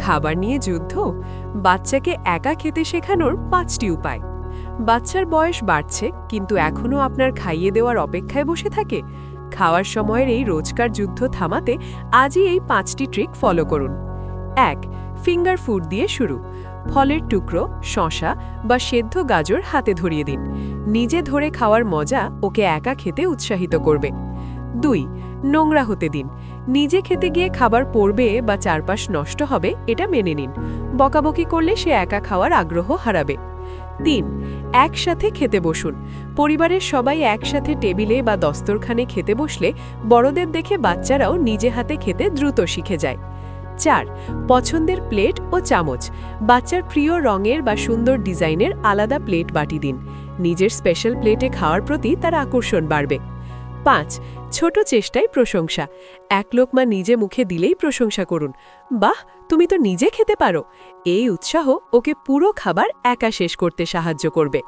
খাবার নিয়ে যুদ্ধ, বাচ্চাকে একা খেতে শেখানোর 5টি উপায়। বাচ্চার বয়স বাড়ছে কিন্তু এখনও আপনার খাইয়ে দেওয়ার অপেক্ষায় বসে থাকে? খাওয়ার সময়ের এই রোজকার যুদ্ধ থামাতে আজই এই 5টি ট্রিক ফলো করুন। 1. ফিঙ্গার ফুড দিয়ে শুরু। ফলের টুকরো, শসা বা সেদ্ধ গাজর হাতে ধরিয়ে দিন। নিজে ধরে খাওয়ার মজা ওকে একা খেতে উৎসাহিত করবে। 2. নোংরা হতে দিন। নিজে খেতে গিয়ে খাবার পড়বে বা চারপাশ নষ্ট হবে এটা মেনে নিন। বকাবকি করলে সে একা খাওয়ার আগ্রহ হারাবে। 3. একসাথে খেতে বসুন। পরিবারের সবাই একসাথে টেবিলে বা দস্তরখানে খেতে বসলে বড়দের দেখে বাচ্চারাও নিজে হাতে খেতে দ্রুত শিখে যায়। 4. পছন্দের প্লেট ও চামচ। বাচ্চার প্রিয় রঙের বা সুন্দর ডিজাইনের আলাদা প্লেট বাটি দিন। নিজের স্পেশাল প্লেটে খাওয়ার প্রতি তার আকর্ষণ বাড়বে। 5. ছোট চেষ্টায় প্রশংসা। এক লোকমা নিজে মুখে দিলেই প্রশংসা করুন। বাহ, তুমি তো নিজে খেতে পারো। এই উৎসাহ ওকে পুরো খাবার একা শেষ করতে সাহায্য করবে।